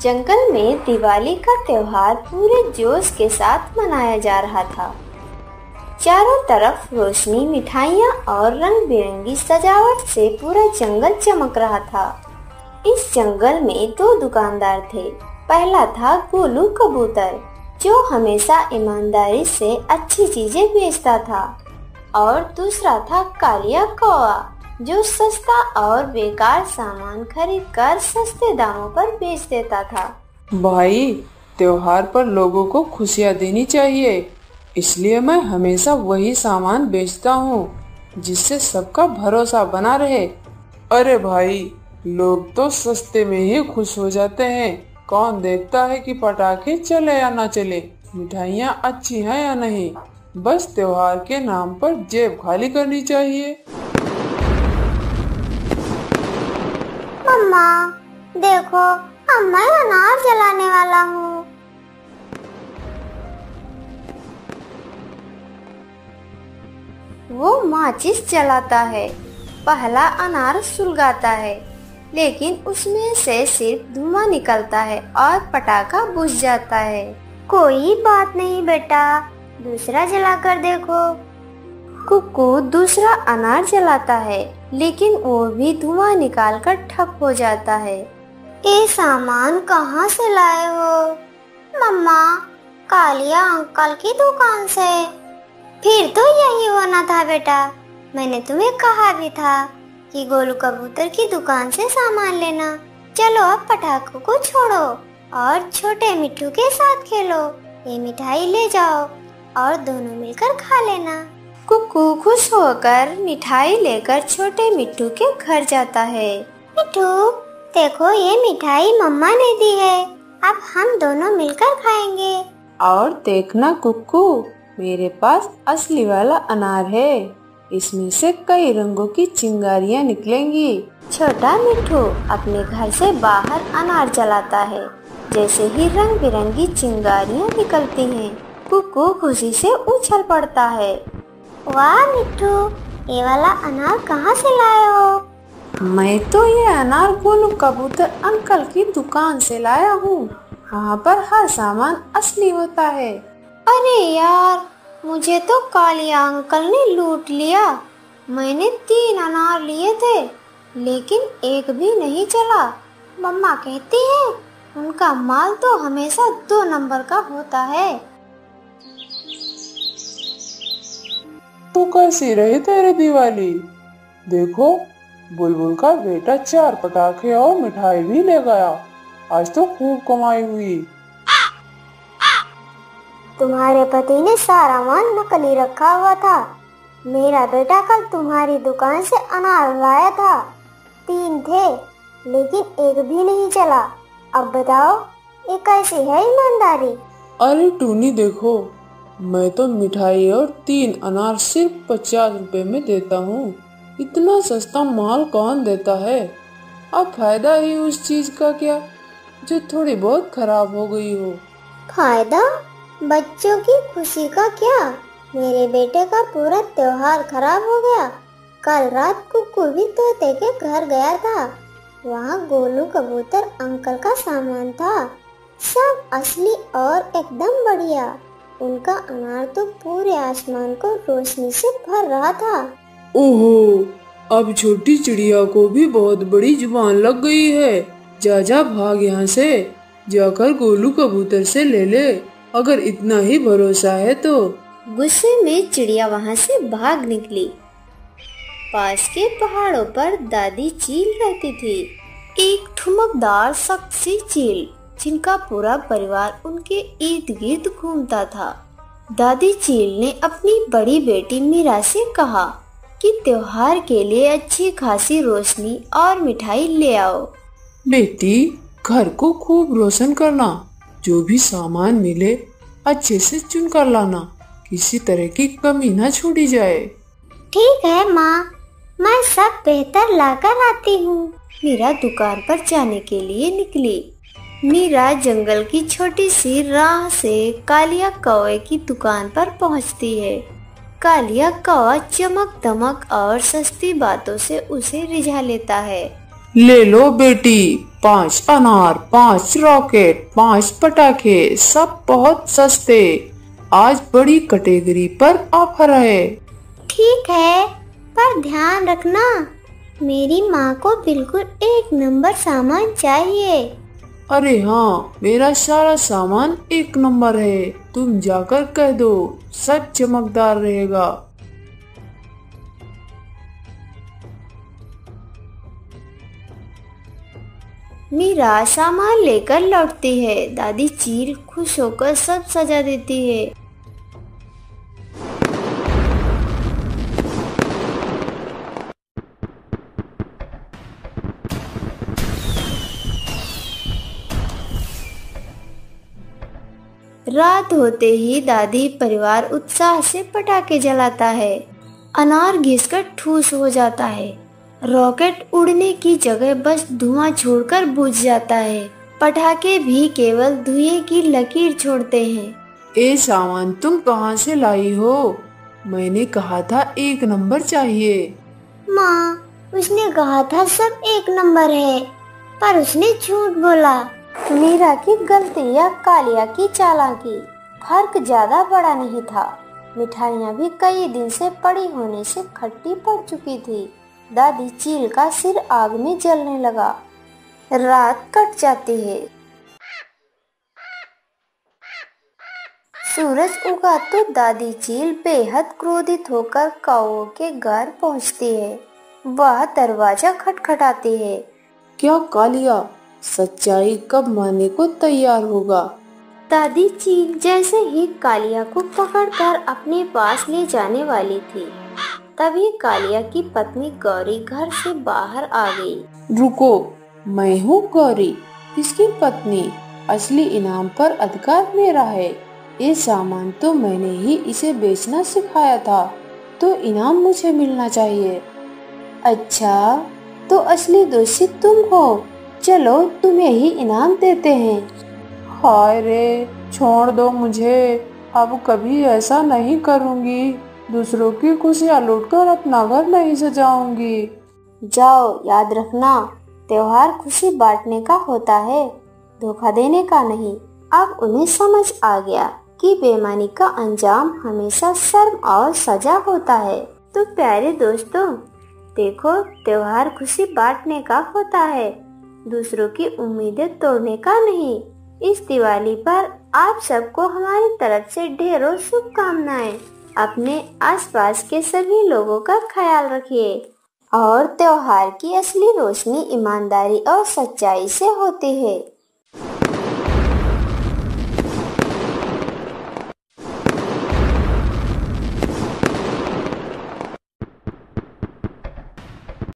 जंगल में दिवाली का त्योहार पूरे जोश के साथ मनाया जा रहा था। चारों तरफ रोशनी, मिठाइयाँ और रंग बिरंगी सजावट से पूरा जंगल चमक रहा था। इस जंगल में दो दुकानदार थे। पहला था गोलू कबूतर, जो हमेशा ईमानदारी से अच्छी चीजें बेचता था, और दूसरा था कालिया कौवा, जो सस्ता और बेकार सामान खरीदकर सस्ते दामों पर बेच देता था। भाई, त्योहार पर लोगों को खुशियाँ देनी चाहिए, इसलिए मैं हमेशा वही सामान बेचता हूँ जिससे सबका भरोसा बना रहे। अरे भाई, लोग तो सस्ते में ही खुश हो जाते हैं। कौन देखता है कि पटाखे चले या ना चले, मिठाइयाँ अच्छी हैं या नहीं। बस त्योहार के नाम पर जेब खाली करनी चाहिए। मम्मा, देखो, अब मैं अनार जलाने वाला हूँ। वो माचिस जलाता है। पहला अनार सुलगाता है, लेकिन उसमें से सिर्फ धुआं निकलता है और पटाखा बुझ जाता है। कोई बात नहीं बेटा, दूसरा जलाकर देखो। कुक्कू दूसरा अनार जलाता है, लेकिन वो भी धुआं निकालकर ठप हो जाता है। ये सामान कहाँ से लाए हो? मम्मा, कालिया अंकल की दुकान से। फिर तो यही होना था बेटा, मैंने तुम्हें कहा भी था कि गोलू कबूतर की दुकान से सामान लेना। चलो अब पटाखों को छोड़ो और छोटे मिट्टू के साथ खेलो। ये मिठाई ले जाओ और दोनों मिलकर खा लेना। कुक्कू खुश होकर मिठाई लेकर छोटे मिट्टू के घर जाता है। मिट्टू, देखो, ये मिठाई मम्मा ने दी है, अब हम दोनों मिलकर खाएंगे। और देखना कुक्कू, मेरे पास असली वाला अनार है, इसमें से कई रंगों की चिंगारियाँ निकलेंगी। छोटा मिट्टू अपने घर से बाहर अनार जलाता है। जैसे ही रंग बिरंगी चिंगारियाँ निकलती हैं, कुक्कू खुशी से उछल पड़ता है। वाह मिट्टू, ये वाला अनार कहाँ से लाए हो? मैं तो ये अनार गोलू कबूतर अंकल की दुकान से लाया हूँ। वहाँ पर हर सामान असली होता है। अरे यार, मुझे तो कालिया अंकल ने लूट लिया। मैंने 3 अनार लिए थे, लेकिन एक भी नहीं चला। मम्मा कहती है उनका माल तो हमेशा 2 नंबर का होता है। तो कैसी रही तेरी दिवाली? देखो, बुलबुल का बेटा 4 पटाखे और मिठाई भी ले गया। आज तो खूब कमाई हुई। तुम्हारे पति ने सारा माल नकली रखा हुआ था। मेरा बेटा कल तुम्हारी दुकान से अनार लाया था। 3 थे, लेकिन एक भी नहीं चला। अब बताओ, ये कैसी है ईमानदारी? अरे टूनी, देखो, मैं तो मिठाई और 3 अनार सिर्फ 50 रुपए में देता हूँ। इतना सस्ता माल कौन देता है? अब फायदा ही उस चीज का क्या जो थोड़ी बहुत खराब हो गई हो। फायदा? बच्चों की खुशी का क्या? मेरे बेटे का पूरा त्योहार खराब हो गया। कल रात कुक्कू भी तोते के घर गया था। वहाँ गोलू कबूतर अंकल का सामान था, सब असली और एकदम बढ़िया। उनका अनार तो पूरे आसमान को रोशनी से भर रहा था। ओहो, अब छोटी चिड़िया को भी बहुत बड़ी जुबान लग गई है। जा भाग यहाँ से, जाकर गोलू कबूतर से ले ले, अगर इतना ही भरोसा है तो। गुस्से में चिड़िया वहाँ से भाग निकली। पास के पहाड़ों पर दादी चील रहती थी, एक ठुमकदार सख्त सी चील, जिनका पूरा परिवार उनके इर्द गिर्द घूमता था। दादी चील ने अपनी बड़ी बेटी मीरा से कहा कि त्योहार के लिए अच्छी खासी रोशनी और मिठाई ले आओ। बेटी, घर को खूब रोशन करना, जो भी सामान मिले अच्छे से चुन कर लाना, किसी तरह की कमी न छोड़ी जाए। ठीक है माँ, मैं सब बेहतर लाकर आती हूँ। मीरा दुकान पर जाने के लिए निकली। मीरा जंगल की छोटी सी राह से कालिया कौवे की दुकान पर पहुंचती है। कालिया कौवा चमक दमक और सस्ती बातों से उसे रिझा लेता है। ले लो बेटी, 5 अनार, 5 रॉकेट, 5 पटाखे, सब बहुत सस्ते। आज बड़ी कैटेगरी पर ऑफर है। ठीक है, पर ध्यान रखना, मेरी माँ को बिल्कुल 1 नंबर सामान चाहिए। अरे हाँ, मेरा सारा सामान 1 नंबर है। तुम जाकर कह दो, सब चमकदार रहेगा। मीरा सामान लेकर लौटती है। दादी चील खुश होकर सब सजा देती है। रात होते ही दादी परिवार उत्साह से पटाखे जलाता है। अनार घिसकर ठूस हो जाता है। रॉकेट उड़ने की जगह बस धुआं छोड़कर बुझ जाता है। पटाखे भी केवल धुएं की लकीर छोड़ते हैं। ये सामान तुम कहाँ से लाई हो? मैंने कहा था 1 नंबर चाहिए। माँ, उसने कहा था सब 1 नंबर है, पर उसने झूठ बोला। मीरा की गलती या कालिया की चालाकी, फर्क ज्यादा बड़ा नहीं था। मिठाइयाँ भी कई दिन से पड़ी होने से खट्टी पड़ चुकी थी। दादी चील का सिर आग में जलने लगा। रात कट जाती है। सूरज उगा तो दादी चील बेहद क्रोधित होकर कौओं के घर पहुंचती है। वह दरवाजा खटखटाती है। क्या कालिया सच्चाई कब मानने को तैयार होगा? दादी चील जैसे ही कालिया को पकड़कर अपने पास ले जाने वाली थी, तभी कालिया की पत्नी गौरी घर से बाहर आ गई। रुको, मैं हूँ गौरी, इसकी पत्नी। असली इनाम पर अधिकार मेरा है। ये सामान तो मैंने ही इसे बेचना सिखाया था, तो इनाम मुझे मिलना चाहिए। अच्छा, तो असली दोषी तुम हो। चलो तुम्हें ही इनाम देते हैं। हाय रे, छोड़ दो मुझे। अब कभी ऐसा नहीं करूँगी। दूसरों की खुशियाँ लूटकर अपना घर नहीं सजाऊंगी। जाओ, याद रखना, त्योहार खुशी बांटने का होता है, धोखा देने का नहीं। अब उन्हें समझ आ गया कि बेईमानी का अंजाम हमेशा शर्म और सजा होता है। तो प्यारे दोस्तों, देखो, त्योहार खुशी बांटने का होता है, दूसरों की उम्मीदें तोड़ने का नहीं। इस दिवाली पर आप सबको हमारी तरफ से ढेरों शुभकामनाएं। अपने आसपास के सभी लोगों का ख्याल रखिए। और त्योहार की असली रोशनी ईमानदारी और सच्चाई से होती है।